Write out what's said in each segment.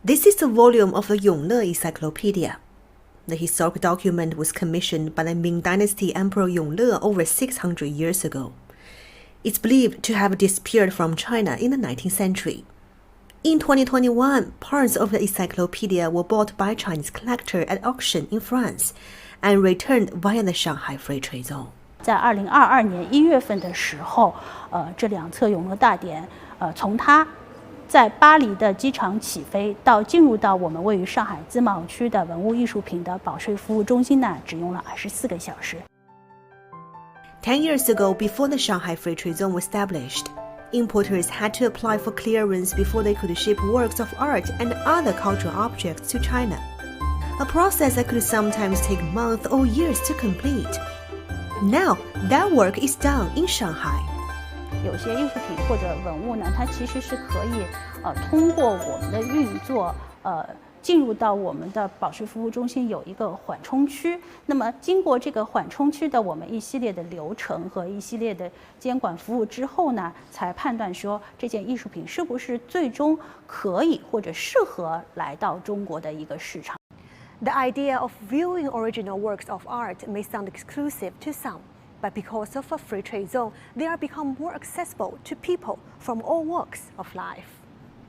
This is a volume of the Yongle Encyclopedia. The historic document was commissioned by the Ming Dynasty Emperor Yongle over 600 years ago. It's believed to have disappeared from China in the 19th century. In 2021, parts of the encyclopedia were bought by a Chinese collector at auction in France and returned via the Shanghai Free Trade Zone. 在2022年1月份的时候，这两册永乐大典，从它在巴黎的机场起飞到进入到我们位于上海自贸区的文物艺术品的保税服务中心呢，只用了24个小时。10 years ago, before the Shanghai Free Trade Zone was established, importers had to apply for clearance before they could ship works of art and other cultural objects to China, a process that could sometimes take months or years to complete. Now, that work is done in Shanghai. 有些艺术品或者文物呢，它其实是可以通过我们的运作进入到我们的保税服务中心有一个缓冲区。那么经过这个缓冲区的我们一系列的流程和一系列的监管服务之后呢，才判断说这件艺术品是不是最终可以或者适合来到中国的一个市场。The idea of viewing original works of art may sound exclusive to some, but because of a free trade zone, they are become more accessible to people from all walks of life.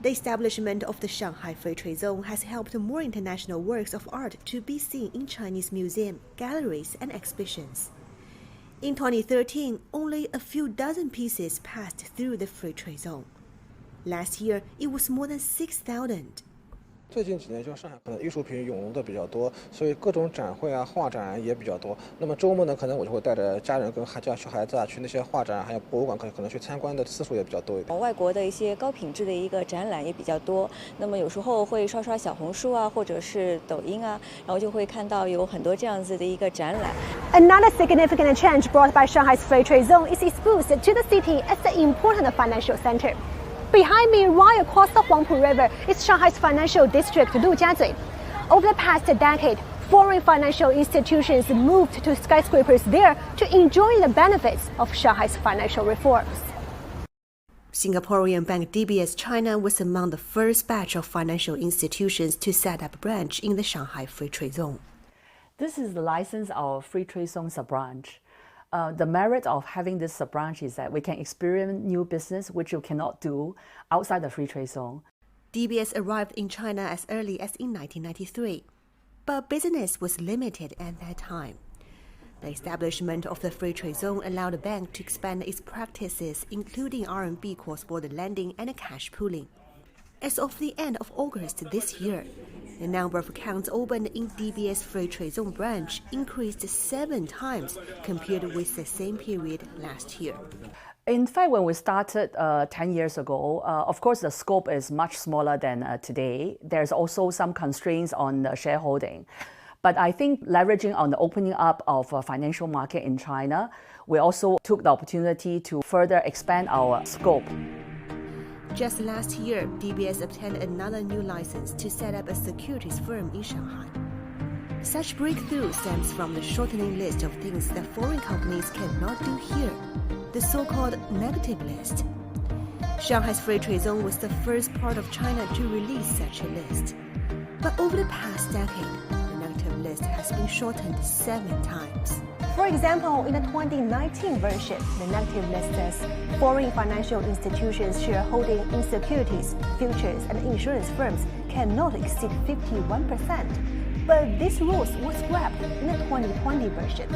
The establishment of the Shanghai Free Trade Zone has helped more international works of art to be seen in Chinese museums, galleries, and exhibitions. In 2013, only a few dozen pieces passed through the Free Trade Zone. Last year, it was more than 6,000. 最近几年，就上海可能艺术品涌入的比较多，所以各种展会啊、画展也比较多。那么周末呢，可能我就会带着家人跟小孩子啊去那些画展，还有博物馆，可能去参观的次数也比较多一点。外国的一些高品质的一个展览也比较多。那么有时候会刷小红书啊，或者是抖音啊，然后就会看到有很多这样子的一个展览。Another significant change brought by Shanghai's Free Trade Zone is its boost to the city as an important financial center. Behind me, right across the Huangpu River, is Shanghai's financial district, Lujiazui. Over the past decade, foreign financial institutions moved to skyscrapers there to enjoy the benefits of Shanghai's financial reforms. Singaporean bank DBS China was among the first batch of financial institutions to set up a branch in the Shanghai Free Trade Zone. This is the license of Free Trade Zone sub-branch. The merit of having this sub-branch is that we can experience new business which you cannot do outside the Free Trade Zone. DBS arrived in China as early as in 1993, but business was limited at that time. The establishment of the Free Trade Zone allowed the bank to expand its practices, including RMB cross-border lending and cash pooling. As of the end of August this year, the number of accounts opened in DBS Free Trade Zone branch increased 7 times compared with the same period last year. In fact, when we started 10 years ago, of course, the scope is much smaller than today. There's also some constraints on the shareholding. But I think leveraging on the opening up of a financial market in China, we also took the opportunity to further expand our scope. Just last year, DBS obtained another new license to set up a securities firm in Shanghai. Such breakthrough stems from the shortening list of things that foreign companies cannot do here, the so-called negative list. Shanghai's Free Trade Zone was the first part of China to release such a list. But over the past decade, the negative list has been shortened 7 times. For example, in the 2019 version, the negative list says foreign financial institutions shareholding in securities, futures, and insurance firms cannot exceed 51%. But this rule was scrapped in the 2020 version.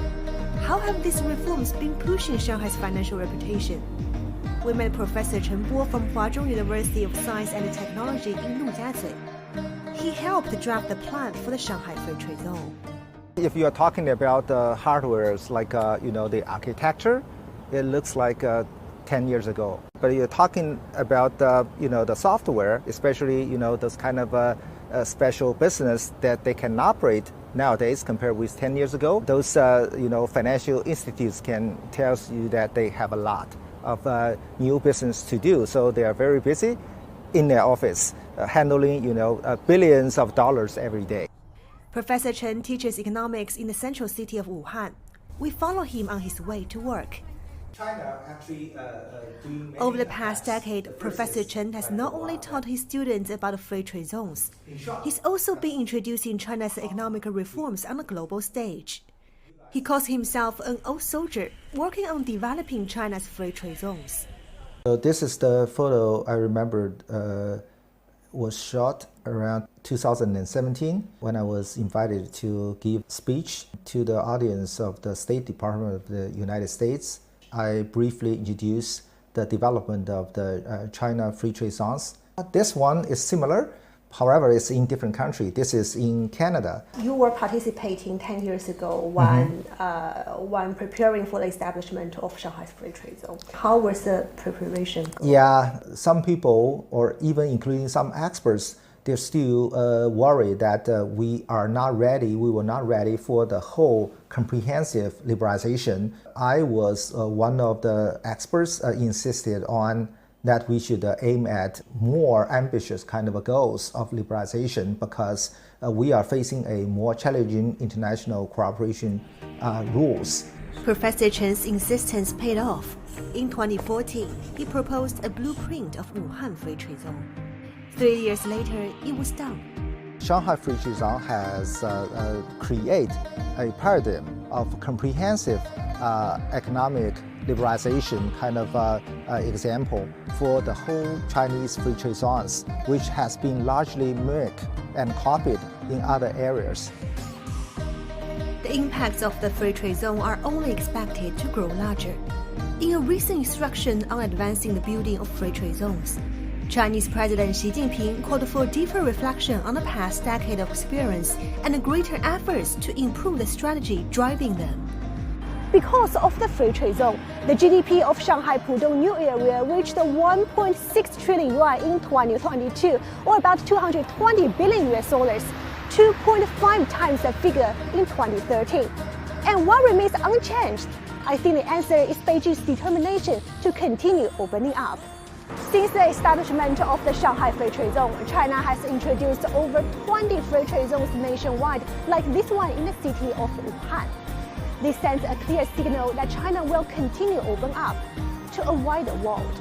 How have these reforms been pushing Shanghai's financial reputation? We met Professor Chen Bo from Huazhong University of Science and Technology in Lujiazui. He helped draft the plan for the Shanghai Free Trade Zone. If you are talking about the hardwares like the architecture, it looks like 10 years ago. But you're talking about the software, especially those kind of special business that they can operate nowadays compared with 10 years ago. Those financial institutes can tell you that they have a lot of new business to do, so they are very busy in their office handling billions of dollars every day. Professor Chen teaches economics in the central city of Wuhan. We follow him on his way to work. China actually doing many Over the past attacks. decade, Professor Chen has not only taught his students about the free trade zones, he's also been introducing China's economic reforms on the global stage. He calls himself an old soldier working on developing China's free trade zones. So this is the photo I remembered was shot around 2017 when I was invited to give speech to the audience of the State Department of the United States. I briefly introduced the development of the China Free Trade Zones. This one is similar, however, it's in different country. This is in Canada. You were participating 10 years ago when preparing for the establishment of Shanghai's Free Trade Zone. How was the preparation? Yeah, some people, or even including some experts, they're still worried that we were not ready for the whole comprehensive liberalization. I was one of the experts insisted on that we should aim at more ambitious kind of goals of liberalization because we are facing a more challenging international cooperation rules. Professor Chen's insistence paid off. In 2014, he proposed a blueprint of Wuhan Free Trade Zone. 3 years later, it was done. Shanghai Free Trade Zone has created a paradigm of comprehensive economic liberalization kind of example for the whole Chinese free trade zones, which has been largely mimicked and copied in other areas. The impacts of the free trade zone are only expected to grow larger. In a recent instruction on advancing the building of free trade zones, Chinese President Xi Jinping called for deeper reflection on the past decade of experience and greater efforts to improve the strategy driving them. Because of the free trade zone, the GDP of Shanghai Pudong New Area reached 1.6 trillion yuan in 2022, or about $220 billion, 2.5 times the figure in 2013. And what remains unchanged? I think the answer is Beijing's determination to continue opening up. Since the establishment of the Shanghai Free Trade Zone, China has introduced over 20 free trade zones nationwide, like this one in the city of Wuhan. This sends a clear signal that China will continue to open up to a wider world.